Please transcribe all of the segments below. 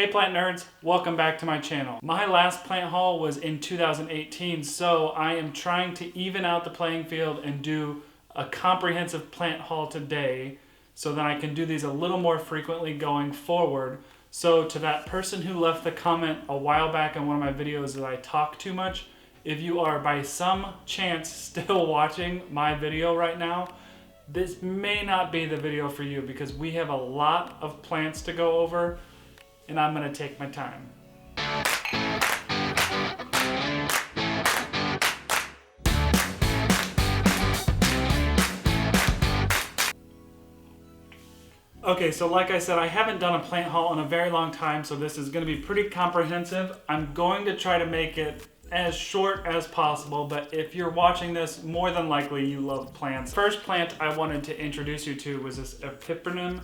Hey plant nerds, welcome back to my channel. My last plant haul was in 2018, so I am trying to even out the playing field and do a comprehensive plant haul today so that I can do these a little more frequently going forward. So to that person who left the comment a while back in one of my videos that I talk too much, if you are by some chance still watching my video right now, this may not be the video for you because we have a lot of plants to go over and I'm gonna take my time. Okay, so like I said, I haven't done a plant haul in a very long time, so this is gonna be pretty comprehensive. I'm going to try to make it as short as possible, but if you're watching this, more than likely you love plants. First plant I wanted to introduce you to was this Epipremnum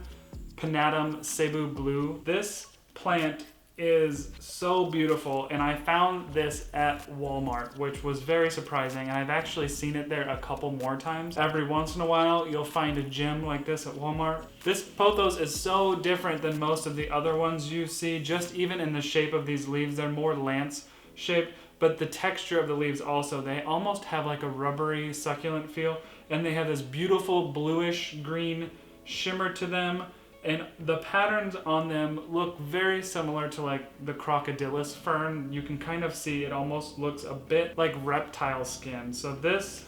Pinnatum Cebu Blue. This plant is so beautiful, and I found this at Walmart, which was very surprising. I've actually seen it there a couple more times. Every once in a while you'll find a gem like this at Walmart. This pothos is so different than most of the other ones you see, just even in the shape of these leaves. They're more lance shaped, but the texture of the leaves also, they almost have like a rubbery succulent feel, and they have this beautiful bluish green shimmer to them. And the patterns on them look very similar to like the crocodilus fern. You can kind of see it almost looks a bit like reptile skin. So this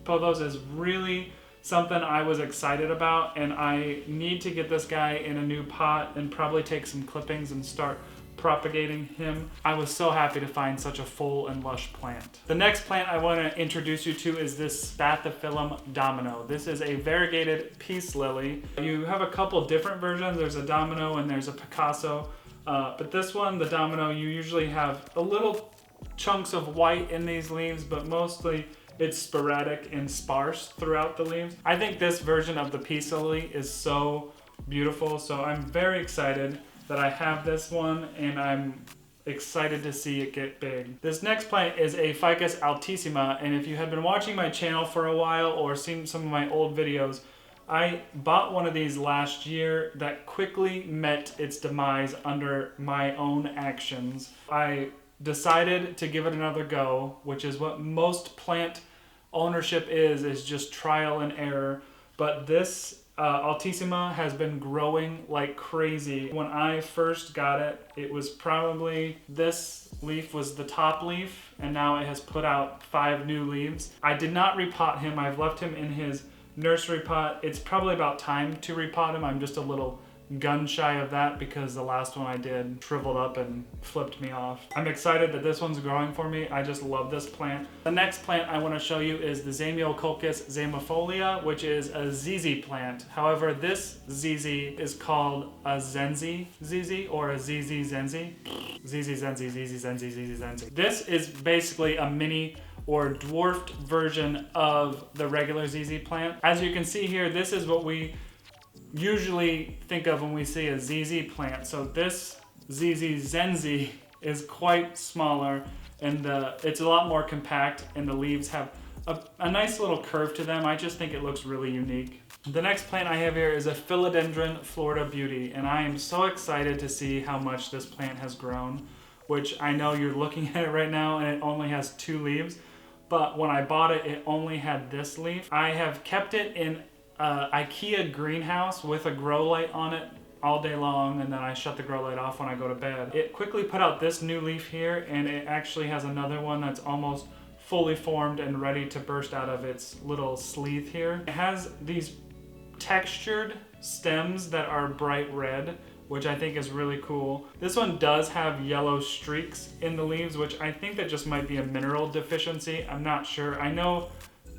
pothos is really something I was excited about, and I need to get this guy in a new pot and probably take some clippings and start propagating him. I was so happy to find such a full and lush plant. The next plant I want to introduce you to is this Spathiphyllum Domino. This is a variegated peace lily. You have a couple different versions. There's a Domino and there's a Picasso. But this one, the Domino, you usually have a little chunks of white in these leaves, but mostly it's sporadic and sparse throughout the leaves. I think this version of the peace lily is so beautiful, so I'm very excited that I have this one, and I'm excited to see it get big. This next plant is a Ficus Altissima, and if you have been watching my channel for a while or seen some of my old videos, I bought one of these last year that quickly met its demise under my own actions. I decided to give it another go, which is what most plant ownership is just trial and error, but this Altissima has been growing like crazy. When I first got it, it was probably, this leaf was the top leaf, and now it has put out 5 new leaves. I did not repot him. I've left him in his nursery pot. It's probably about time to repot him. I'm just a little gun shy of that because the last one I did shriveled up and flipped me off. I'm excited that this one's growing for me. I just love this plant. The next plant I want to show you is the Zamioculcus Zamiifolia, which is a ZZ plant. However, this ZZ is called a Zenzi ZZ or a ZZ Zenzi. ZZ Zenzi, ZZ Zenzi, ZZ Zenzi. This is basically a mini or dwarfed version of the regular ZZ plant. As you can see here, this is what we usually think of when we see a ZZ plant. So this ZZ Zenzi is quite smaller, and it's a lot more compact, and the leaves have a nice little curve to them. I just think it looks really unique. The next plant I have here is a Philodendron Florida Beauty, and I am so excited to see how much this plant has grown, which I know you're looking at it right now and it only has 2 leaves, but when I bought it, it only had this leaf. I have kept it in IKEA greenhouse with a grow light on it all day long, and then I shut the grow light off when I go to bed. It quickly put out this new leaf here, and it actually has another one that's almost fully formed and ready to burst out of its little sleeve here. It has these textured stems that are bright red, which I think is really cool. This one does have yellow streaks in the leaves, which I think that just might be a mineral deficiency. I'm not sure. I know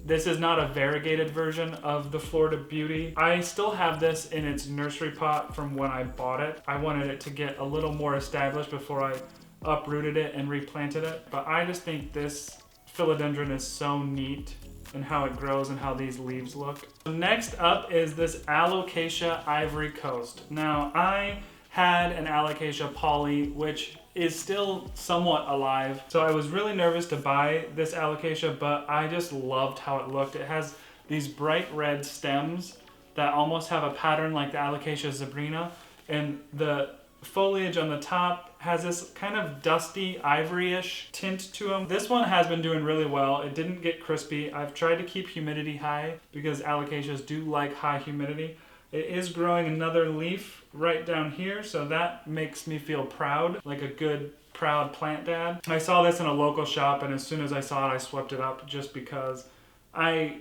this is not a variegated version of the Florida Beauty. I still have this in its nursery pot from when I bought it. I wanted it to get a little more established before I uprooted it and replanted it. But I just think this philodendron is so neat and how it grows and how these leaves look. So next up is this Alocasia Ivory Coast. Now, I had an Alocasia poly, which is still somewhat alive. So I was really nervous to buy this Alocasia, but I just loved how it looked. It has these bright red stems that almost have a pattern like the Alocasia zebrina, and the foliage on the top has this kind of dusty ivory-ish tint to them. This one has been doing really well. It didn't get crispy. I've tried to keep humidity high because alocasias do like high humidity. It is growing another leaf right down here, so that makes me feel proud, like a good proud plant dad. I saw this in a local shop, and as soon as I saw it, I swept it up just because I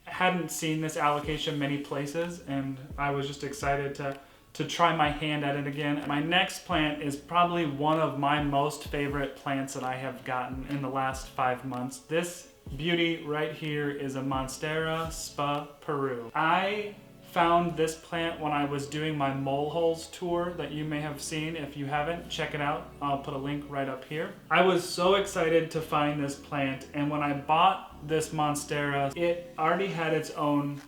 hadn't seen this alocasia many places, and I was just excited to try my hand at it again. My next plant is probably one of my most favorite plants that I have gotten in the last 5 months. This beauty right here is a Monstera spa Peru. I found this plant when I was doing my mole holes tour that you may have seen. If you haven't, check it out. I'll put a link right up here. I was so excited to find this plant, and when I bought this Monstera, it already had its own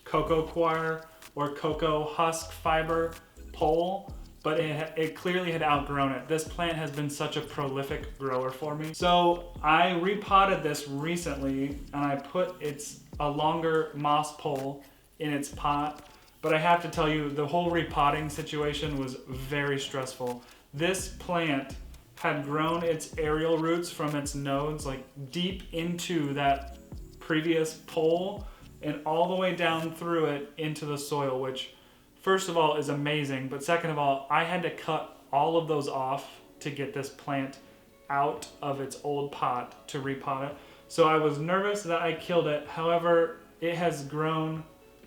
cocoa coir or cocoa husk fiber pole, but it clearly had outgrown it. This plant has been such a prolific grower for me. So I repotted this recently, and I put a longer moss pole in its pot, but I have to tell you, the whole repotting situation was very stressful. This plant had grown its aerial roots from its nodes like deep into that previous pole and all the way down through it into the soil, which first of all is amazing, but second of all, I had to cut all of those off to get this plant out of its old pot to repot it. So I was nervous that I killed it. However, it has grown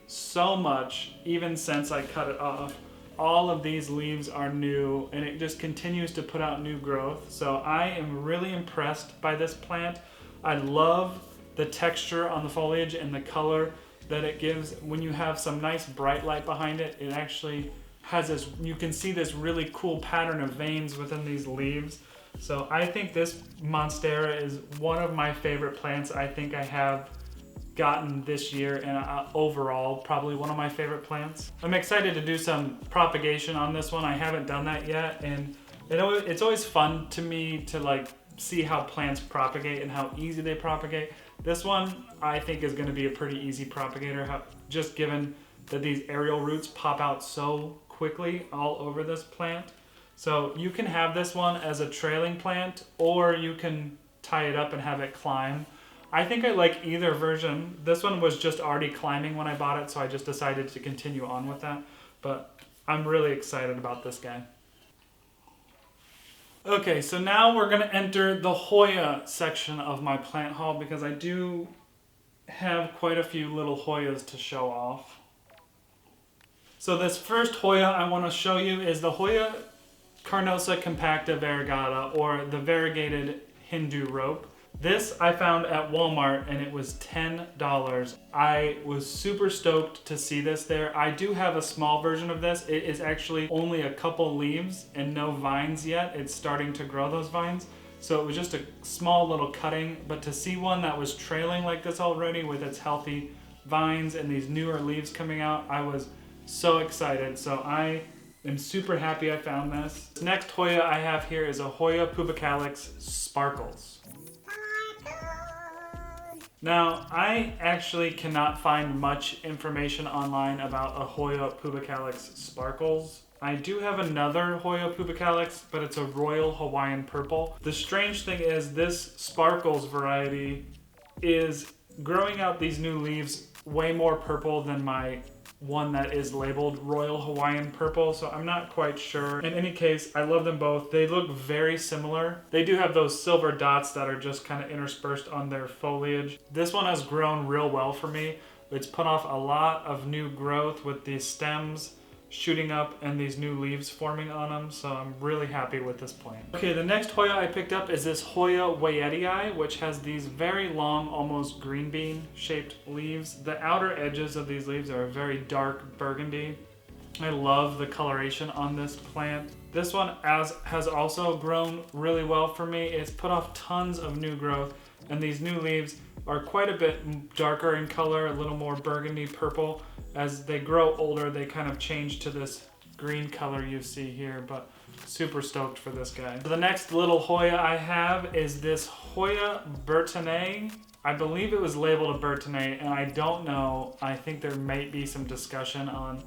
so much even since I cut it off. All of these leaves are new, and it just continues to put out new growth. So I am really impressed by this plant. I love the texture on the foliage and the color that it gives. When you have some nice bright light behind it, it actually has this, you can see this really cool pattern of veins within these leaves. So I think this Monstera is one of my favorite plants I think I have gotten this year, and overall probably one of my favorite plants. I'm excited to do some propagation on this one. I haven't done that yet, and it's always fun to me to like see how plants propagate and how easy they propagate. This one I think is going to be a pretty easy propagator, just given that these aerial roots pop out so quickly all over this plant. So you can have this one as a trailing plant, or you can tie it up and have it climb. I think I like either version. This one was just already climbing when I bought it, so I just decided to continue on with that. But I'm really excited about this guy. Okay, so now we're going to enter the Hoya section of my plant haul, because I do have quite a few little Hoyas to show off. So this first Hoya I want to show you is the Hoya Carnosa Compacta Variegata, or the variegated Hindu rope. This I found at Walmart, and it was $10. I was super stoked to see this there. I do have a small version of this. It is actually only a couple leaves and no vines yet. It's starting to grow those vines. So it was just a small little cutting, but to see one that was trailing like this already with its healthy vines and these newer leaves coming out, I was so excited. So I am super happy I found this. The next Hoya I have here is a Hoya Pubicalyx Sparkles. Now, I actually cannot find much information online about a Hoya Pubicalyx Sparkles. I do have another Hoya Pubicalyx, but it's a Royal Hawaiian Purple. The strange thing is this Sparkles variety is growing out these new leaves way more purple than my one that is labeled Royal Hawaiian Purple, so I'm not quite sure. In any case, I love them both. They look very similar. They do have those silver dots that are just kind of interspersed on their foliage. This one has grown real well for me. It's put off a lot of new growth with these stems shooting up and these new leaves forming on them, so I'm really happy with this plant. Okay, the next Hoya I picked up is this Hoya Wayetii, which has these very long, almost green bean shaped leaves. The outer edges of these leaves are very dark burgundy. I love the coloration on this plant. This one has also grown really well for me. It's put off tons of new growth, and these new leaves are quite a bit darker in color, a little more burgundy purple. As they grow older, they kind of change to this green color you see here, but super stoked for this guy. So the next little Hoya I have is this Hoya Burtoniae. I believe it was labeled a Burtoniae, and I don't know. I think there might be some discussion on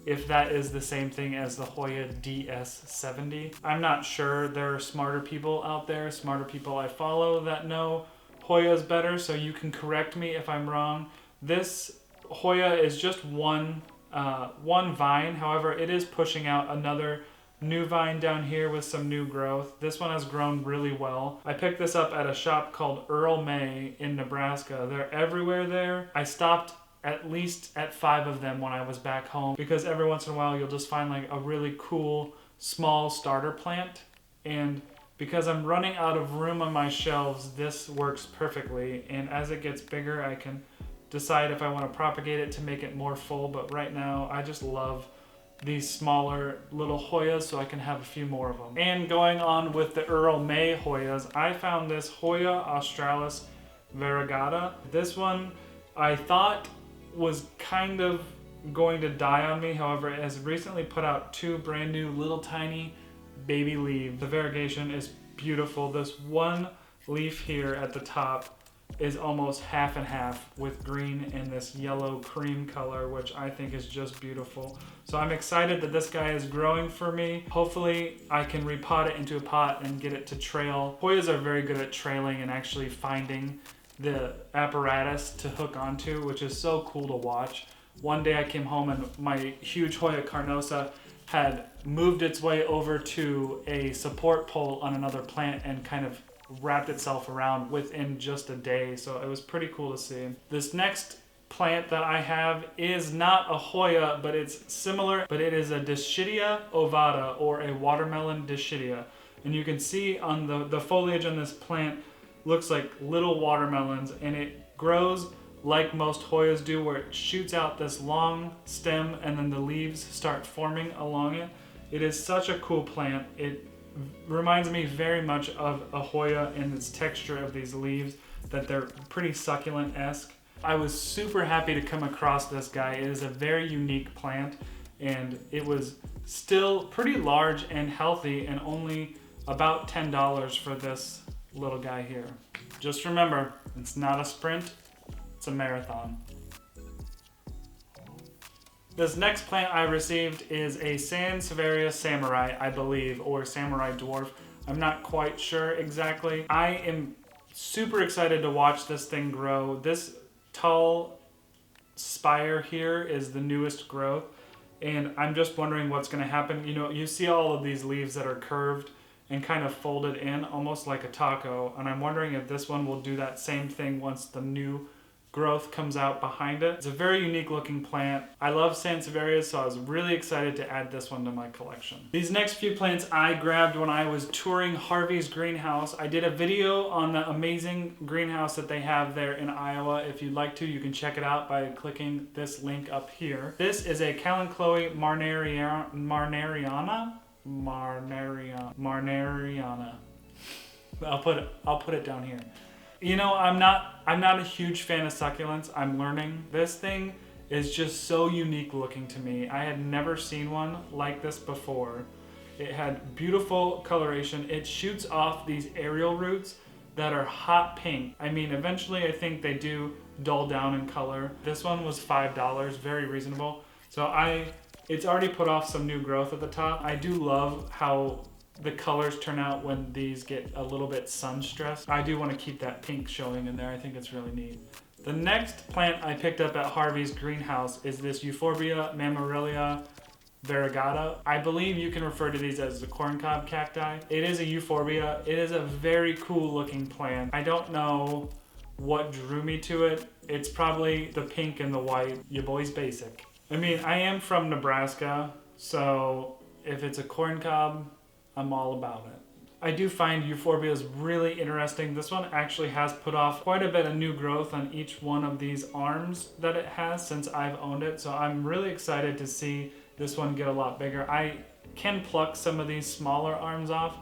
if that is the same thing as the Hoya DS70. I'm not sure. There are smarter people out there, smarter people I follow that know Hoyas better, so you can correct me if I'm wrong. This Hoya is just one vine. However, it is pushing out another new vine down here with some new growth. This one has grown really well. I picked this up at a shop called Earl May in Nebraska. They're everywhere there. I stopped at least at 5 of them when I was back home, because every once in a while you'll just find like a really cool small starter plant, and because I'm running out of room on my shelves, this works perfectly, and as it gets bigger I can decide if I want to propagate it to make it more full, but right now I just love these smaller little Hoyas so I can have a few more of them. And going on with the Earl May Hoyas, I found this Hoya Australis Variegata. This one I thought was kind of going to die on me, however it has recently put out 2 brand new little tiny baby leaves. The variegation is beautiful. This one leaf here at the top is almost half and half with green and this yellow cream color, which I think is just beautiful. So I'm excited that this guy is growing for me. Hopefully I can repot it into a pot and get it to trail. Hoyas are very good at trailing and actually finding the apparatus to hook onto, which is so cool to watch. One day I came home and my huge Hoya Carnosa had moved its way over to a support pole on another plant and kind of wrapped itself around within just a day, so it was pretty cool to see. This next plant that I have is not a Hoya, but it's similar, but it is a Dischidia Ovata, or a watermelon Dischidia. And you can see on the foliage on this plant looks like little watermelons, and it grows like most Hoyas do, where it shoots out this long stem and then the leaves start forming along it. It is such a cool plant. It reminds me very much of a Hoya in its texture of these leaves, that they're pretty succulent-esque. I was super happy to come across this guy. It is a very unique plant, and it was still pretty large and healthy, and only about $10 for this little guy here. Just remember, it's not a sprint, it's a marathon. This next plant I received is a Sansevieria Samurai, I believe, or Samurai Dwarf. I'm not quite sure exactly. I am super excited to watch this thing grow. This tall spire here is the newest growth, and I'm just wondering what's going to happen. You know, you see all of these leaves that are curved and kind of folded in almost like a taco, and I'm wondering if this one will do that same thing once the new growth comes out behind it. It's a very unique looking plant. I love Sansevierias, so I was really excited to add this one to my collection. These next few plants I grabbed when I was touring Harvey's greenhouse. I did a video on the amazing greenhouse that they have there in Iowa. If you'd like to, you can check it out by clicking this link up here. This is a Kalanchoe Marnieriana. I'll put it down here. You know, I'm not a huge fan of succulents. I'm learning. This thing is just so unique looking to me. I had never seen one like this before. It had beautiful coloration. It shoots off these aerial roots that are hot pink. I mean, eventually I think they do dull down in color. This one was $5, very reasonable. So it's already put off some new growth at the top. I do love how the colors turn out when these get a little bit sun stressed. I do want to keep that pink showing in there. I think it's really neat. The next plant I picked up at Harvey's greenhouse is this Euphorbia Mammillaris Variegata. I believe you can refer to these as the corncob cacti. It is a Euphorbia. It is a very cool looking plant. I don't know what drew me to it. It's probably the pink and the white. Your boy's basic. I mean, I am from Nebraska, so if it's a corncob, I'm all about it. I do find Euphorbias really interesting. This one actually has put off quite a bit of new growth on each one of these arms that it has since I've owned it, so I'm really excited to see this one get a lot bigger. I can pluck some of these smaller arms off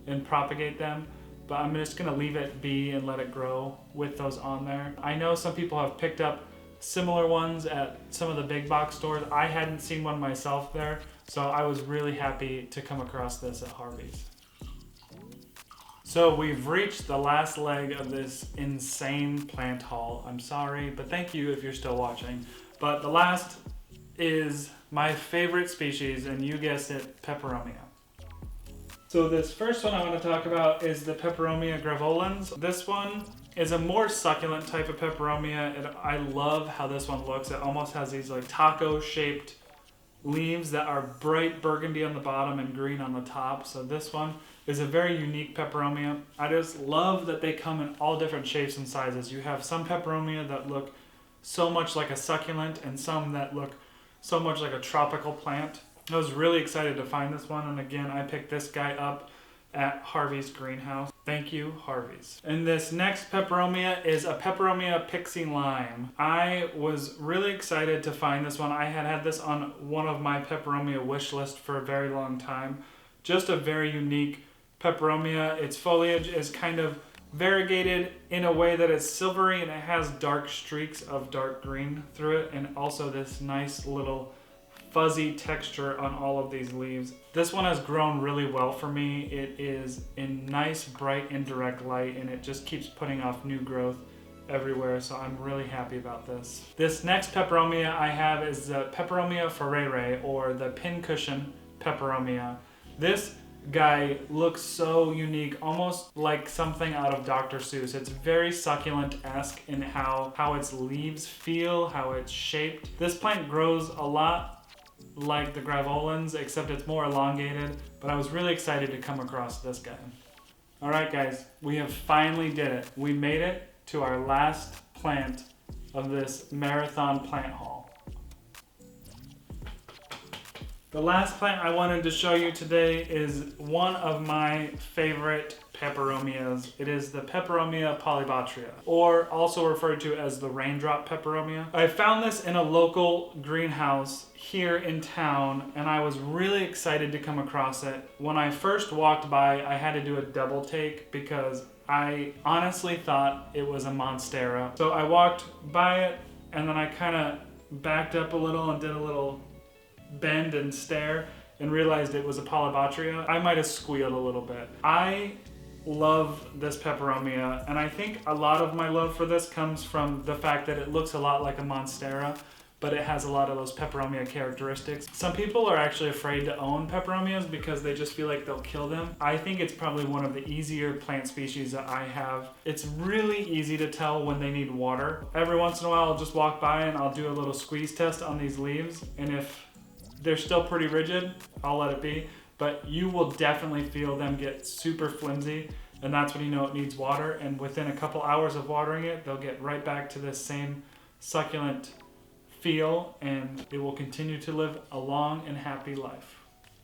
and propagate them, but I'm just gonna leave it be and let it grow with those on there. I know some people have picked up similar ones at some of the big box stores. I hadn't seen one myself there, so I was really happy to come across this at Harvey's. So we've reached the last leg of this insane plant haul. I'm sorry, but thank you if you're still watching. But the last is my favorite species, and you guessed it, Peperomia. So this first one I want to talk about is the Peperomia Graveolens. This one is a more succulent type of Peperomia. I love how this one looks. It almost has these like taco-shaped leaves that are bright burgundy on the bottom and green on the top. So this one is a very unique Peperomia. I just love that they come in all different shapes and sizes. You have some Peperomia that look so much like a succulent and some that look so much like a tropical plant. I was really excited to find this one, and again, I picked this guy up at Harvey's greenhouse. Thank you, Harvey's. And this next Peperomia is a Peperomia Pixie Lime. I was really excited to find this one. I had this on one of my Peperomia wish list for a very long time. Just a very unique Peperomia. Its foliage is kind of variegated in a way that is silvery, and it has dark streaks of dark green through it, and also this nice little fuzzy texture on all of these leaves. This one has grown really well for me. It is in nice, bright, indirect light, and it just keeps putting off new growth everywhere, so I'm really happy about this. This next Peperomia I have is the Peperomia Ferreyrae, or the pincushion Peperomia. This guy looks so unique, almost like something out of Dr. Seuss. It's very succulent-esque in how its leaves feel, how it's shaped. This plant grows a lot like the Graveolens, except it's more elongated, but I was really excited to come across this guy. All right, guys, we have finally did it. We made it to our last plant of this marathon plant haul. The last plant I wanted to show you today is one of my favorite Peperomias. It is the Peperomia Polybotrya, or also referred to as the raindrop Peperomia. I found this in a local greenhouse here in town, and I was really excited to come across it. When I first walked by, I had to do a double take because I honestly thought it was a Monstera. So I walked by it, and then I kind of backed up a little and did a little bend and stare and realized it was a Polybotrya. I might have squealed a little bit. I love this Peperomia, and I think a lot of my love for this comes from the fact that it looks a lot like a Monstera, but it has a lot of those Peperomia characteristics. Some people are actually afraid to own Peperomias because they just feel like they'll kill them. I think it's probably one of the easier plant species that I have. It's really easy to tell when they need water. Every once in a while I'll just walk by and I'll do a little squeeze test on these leaves, and if they're still pretty rigid, I'll let it be, but you will definitely feel them get super flimsy, and that's when you know it needs water, and within a couple hours of watering it, they'll get right back to this same succulent feel, and it will continue to live a long and happy life.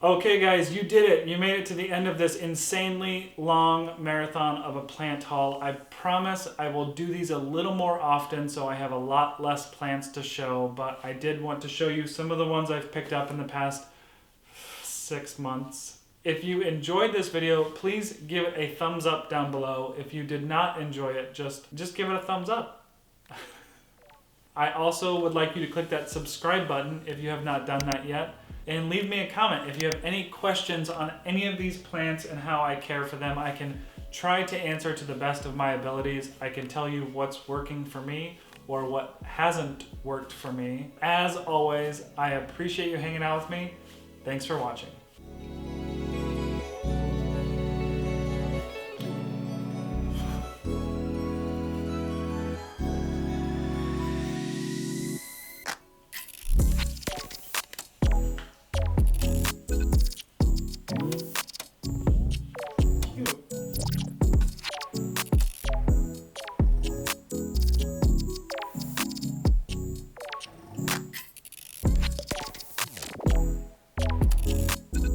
Okay guys, you did it. You made it to the end of this insanely long marathon of a plant haul. I promise I will do these a little more often so I have a lot less plants to show, but I did want to show you some of the ones I've picked up in the past 6 months. If you enjoyed this video, please give it a thumbs up down below. If you did not enjoy it, just give it a thumbs up. I also would like you to click that subscribe button if you have not done that yet. And leave me a comment if you have any questions on any of these plants and how I care for them. I can try to answer to the best of my abilities. I can tell you what's working for me or what hasn't worked for me. As always, I appreciate you hanging out with me. Thanks for watching.